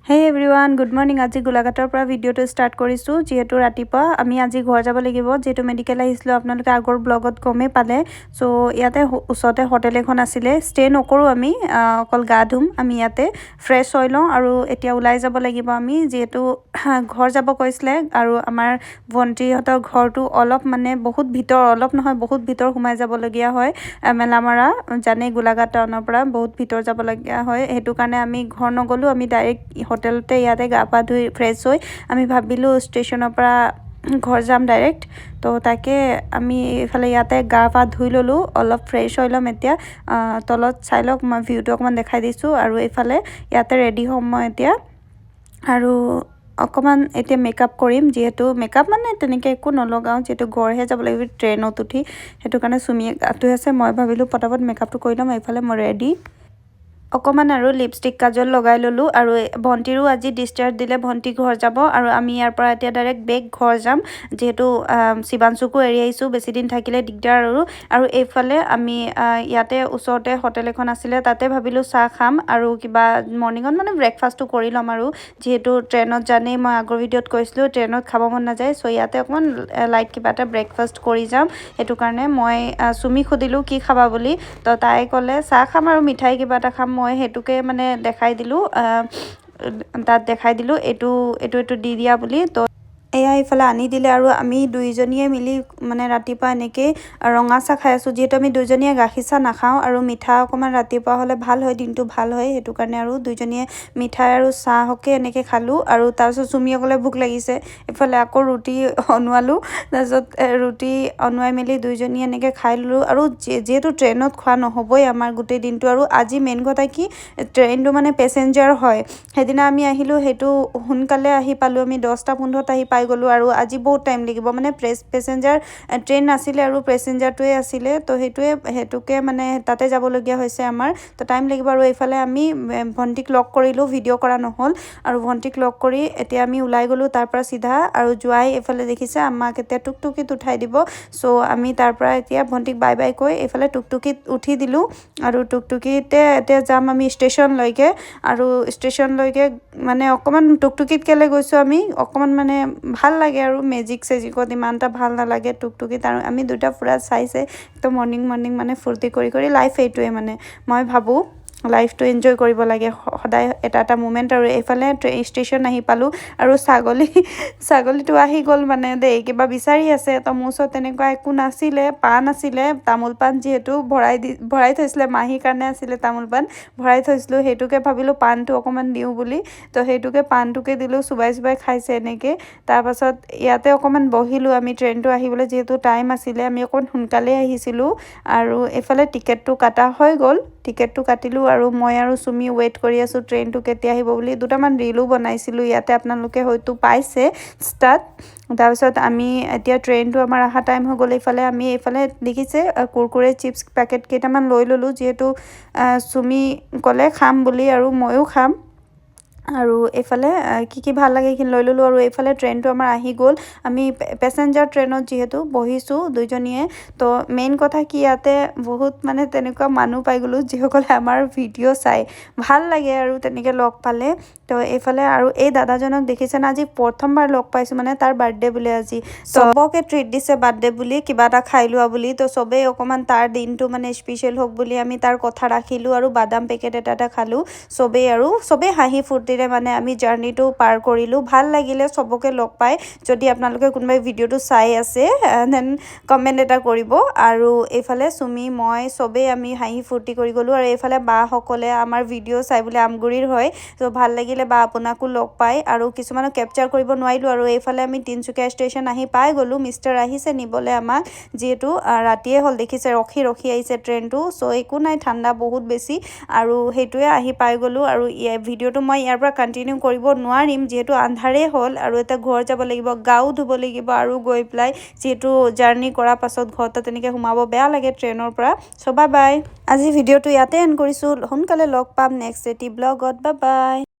হে everyone good morning. আজি গোলাঘাটৰ পৰা ভিডিঅ'টো ষ্টাৰ্ট কৰিছোঁ। যিহেতু ৰাতিপুৱা আমি আজি ঘৰ যাব লাগিব, যিহেতু মেডিকেল আহিছিলোঁ, আপোনালোকে আগৰ ব্লগত গমেই পালে। চ' ইয়াতে ওচৰতে হোটেল এখন আছিলে, ষ্টে নকৰোঁ আমি, অকল গা ধুম, আমি ইয়াতে ফ্ৰেছ হৈ লওঁ আৰু এতিয়া ওলাই যাব লাগিব আমি, যিহেতু ঘৰ যাব কৈছিলে। আৰু আমাৰ ভণ্টিহঁতৰ ঘৰটো অলপ মানে বহুত ভিতৰ, অলপ নহয় বহুত ভিতৰ সোমাই যাবলগীয়া হয়, মেলামৰা জানেই, গোলাঘাট টাউনৰ পৰা বহুত ভিতৰ যাবলগীয়া হয়। সেইটো কাৰণে আমি ঘৰ নগ'লোঁ, আমি ডাইৰেক্ট হোটেলতে ইয়াতে গা পা ধুই ফ্ৰেছ হৈ আমি ভাবিলোঁ ষ্টেচনৰ পৰা ঘৰ যাম ডাইৰেক্ট। তো তাকে আমি এইফালে ইয়াতে গা পা ধুই ল'লোঁ, অলপ ফ্ৰেছ হৈ ল'ম এতিয়া। তলত চাই লওক, মই ভিউটো অকণমান দেখাই দিছোঁ। আৰু এইফালে ইয়াতে ৰেডি হ'ম মই এতিয়া, আৰু অকণমান এতিয়া মেকআপ কৰিম, যিহেতু মেকআপ মানে তেনেকৈ একো নলগাওঁ, যিহেতু ঘৰহে যাব লাগিব ট্ৰেইনত উঠি। সেইটো কাৰণে চুমিয়ে গা ধুই আছে, মই ভাবিলোঁ পটাপট মেকআপটো কৰি ল'ম। এইফালে মই ৰেডি, অকণমান আৰু লিপষ্টিক কাজল লগাই ল'লোঁ। আৰু ভণ্টিৰো আজি ডিছচাৰ্জ দিলে, ভণ্টি ঘৰ যাব, আৰু আমি ইয়াৰ পৰা এতিয়া ডাইৰেক্ট বেগ ঘৰ যাম, যিহেতু শিৱাংশুকো এৰি আহিছোঁ, বেছিদিন থাকিলে দিগদাৰ। আৰু এইফালে আমি ইয়াতে ওচৰতে হোটেল এখন আছিলে, তাতে ভাবিলোঁ চাহ খাম আৰু কিবা মৰ্ণিঙত মানে ব্ৰেকফাষ্টটো কৰি ল'ম। আৰু যিহেতু ট্ৰেইনত জানেই, মই আগৰ ভিডিঅ'ত কৈছিলোঁ ট্ৰেইনত খাব মন নাযায়, চ' ইয়াতে অকণমান লাইট কিবা এটা ব্ৰেকফাষ্ট কৰি যাম। সেইটো কাৰণে মই চুমিক সুধিলোঁ কি খাবা বুলি, তো তাই ক'লে চাহ খাম আৰু মিঠাই কিবা এটা খাম। মই সেইটোকে মানে দেখাই দিলোঁ, তাত দেখাই দিলোঁ এইটো দি দিয়া বুলি। তো এয়া এইফালে আনি দিলে, আৰু আমি দুইজনীয়ে মিলি মানে ৰাতিপুৱা এনেকৈয়ে ৰঙা চাহ খাই আছোঁ, যিহেতু আমি দুইজনীয়ে গাখীৰ চাহ নাখাওঁ, আৰু মিঠা অকণমান ৰাতিপুৱা হ'লে ভাল হয়, দিনটো ভাল হয়। সেইটো কাৰণে আৰু দুইজনীয়ে মিঠাই আৰু চাহকে এনেকৈ খালোঁ। আৰু তাৰপিছত চুমিয়ে ভোক লাগিছে, এইফালে আকৌ ৰুটি অনোৱালোঁ, তাৰপিছত ৰুটি অনোৱাই মেলি দুইজনীয়ে এনেকৈ খাই ল'লোঁ। আৰু যিহেতু ট্ৰেইনত খোৱা নহ'বই আমাৰ গোটেই দিনটো, আৰু আজি মেইন কথা কি, ট্ৰেইনটো মানে পেচেঞ্জাৰ হয়। সেইদিনা আমি আহিলোঁ, সেইটো সোনকালে আহি পালোঁ, আমি 10:15 আহি পাই গ'লোঁ, আৰু আজি বহুত টাইম লাগিব, মানে পেচেঞ্জাৰ ট্ৰেইন নাছিলে আৰু পেচেঞ্জাৰটোৱে আছিলে। তো সেইটোকে মানে তাতে যাবলগীয়া হৈছে আমাৰ, তো টাইম লাগিব। আৰু এইফালে আমি ভণ্টিক লগ কৰিলোঁ, ভিডিঅ' কৰা নহ'ল, আৰু ভণ্টিক লগ কৰি এতিয়া আমি ওলাই গ'লোঁ তাৰ পৰা চিধা। আৰু যোৱাই এইফালে দেখিছে আমাক এতিয়া টুকটুকিত উঠাই দিব, চ' আমি তাৰ পৰা এতিয়া ভণ্টিক বাই বাই কৈ এইফালে টুকটুকিত উঠি দিলোঁ। আৰু টুকটুকিতে এতিয়া যাম আমি ষ্টেচনলৈকে। আৰু ষ্টেচনলৈকে মানে অকণমান টুকটুকিত কেলৈ গৈছোঁ, আমি অকণমান মানে ভাল লাগে, আৰু মেজিক চেজিকত ইমান এটা ভাল নালাগে টুকটুকিত। আৰু আমি দুটা পূৰা চাইছে তো মৰ্ণিং মানে ফূৰ্তি কৰি লাইফ এইটোৱে, মানে মই ভাবোঁ লাইফটো এনজয় কৰিব লাগে সদায়, এটা মুমেণ্ট। আৰু এইফালে ষ্টেচন আহি পালোঁ, আৰু ছাগলীটো আহি গ'ল মানে দেই, কিবা বিচাৰি আছে। তো মোৰ ওচৰত তেনেকুৱা একো নাছিলে, পাণ আছিলে, তামোল পাণ যিহেতু ভৰাই থৈছিলে, মাহীৰ কাৰণে আছিলে তামোল পাণ, ভৰাই থৈছিলোঁ, সেইটোকে ভাবিলোঁ পাণটো অকণমান দিওঁ বুলি। তো সেইটোকে পাণটোকে দিলোঁ, চুবাই খাইছে এনেকৈ। তাৰপাছত ইয়াতে অকণমান বহিলোঁ, আমি ট্ৰেইনটো আহিবলৈ যিহেতু টাইম আছিলে, আমি অকণমান সোনকালেই আহিছিলোঁ। আৰু এইফালে টিকেটটো কাটা হৈ গ'ল, টিকেটটো কাটিলোঁ, আৰু মই আৰু চুমি ৱেইট কৰি আছোঁ ট্ৰেইনটো কেতিয়া আহিব বুলি। দুটামান ৰিলো বনাইছিলোঁ ইয়াতে, আপোনালোকে হয়তো পাইছে ষ্টাৰ্ট। তাৰপিছত আমি এতিয়া ট্ৰেইনটো আমাৰ অহা টাইম হৈ গ'ল। আমি এইফালে দেখিছে কুৰকুৰে চিপছ পেকেট কেইটামান লৈ ল'লোঁ, যিহেতু চুমি ক'লে খাম বুলি, আৰু ময়ো খাম। আৰু এইফালে কি ভাল লাগে সেইখিনি লৈ ল'লোঁ। আৰু এইফালে ট্ৰেইনটো আমাৰ আহি গ'ল, আমি পেচেঞ্জাৰ ট্ৰেইনত যিহেতু বহিছোঁ দুইজনীয়ে। তো মেইন কথা কি, ইয়াতে বহুত মানে তেনেকুৱা মানুহ পাই গ'লোঁ যিসকলে আমাৰ ভিডিঅ' চাই, ভাল লাগে আৰু তেনেকৈ লগ পালে। তো এইফালে আৰু এই দাদাজনক দেখিছেনে, আজি প্ৰথমবাৰ লগ পাইছোঁ, মানে তাৰ বাৰ্থডে বোলে আজি, চবকে ট্ৰিট দিছে বাৰ্থডে বুলি, কিবা এটা খাই লোৱা বুলি। তো চবেই অকণমান তাৰ দিনটো মানে স্পেচিয়েল হওক বুলি আমি তাৰ কথা ৰাখিলোঁ, আৰু বাদাম পেকেট এটা খালোঁ চবেই হাঁহি ফূৰ্তিৰে মানে আমি জাৰ্ণিটো পাৰ কৰিলোঁ। ভাল লাগিলে চবকে লগ পাই। যদি আপোনালোকে কোনোবাই ভিডিঅ'টো চাই আছে দেন কমেণ্ট এটা কৰিব। আৰু এইফালে চুমি, মই চবেই আমি হাঁহি ফূৰ্তি কৰি গ'লোঁ। আৰু এইফালে বাসকলে আমাৰ ভিডিঅ' চাই বুলি আমগুৰিৰ হয়, তো ভাল লাগিলে বা আপোনাকো লগ পাই, আৰু কিছুমানক কেপচাৰ কৰিব নোৱাৰিলোঁ। আৰু এইফালে আমি তিনিচুকীয়া ষ্টেচন আহি পাই গ'লোঁ, মিষ্টাৰ আহিছে নিবলৈ আমাক, যিহেতু ৰাতিয়ে হ'ল, দেখিছে ৰখি আহিছে ট্ৰেইনটো। চ' একো নাই, ঠাণ্ডা বহুত বেছি, আৰু সেইটোৱে আহি পাই গ'লোঁ। আৰু ভিডিঅ'টো মই ইয়াৰ পৰা কণ্টিনিউ কৰিব নোৱাৰিম, যিহেতু আন্ধাৰেই হ'ল, আৰু এতিয়া ঘৰ যাব লাগিব, গাও ধুব লাগিব, আৰু গৈ পেলাই যিহেতু জাৰ্ণি কৰাৰ পাছত ঘৰতে তেনেকৈ সোমাব বেয়া লাগে ট্ৰেইনৰ পৰা। চ' বাই বাই, আজি ভিডিঅ'টো ইয়াতে এণ্ড কৰিছোঁ, সোনকালে লগ পাম নেক্সট এটি ব্লগত, বাই বাই।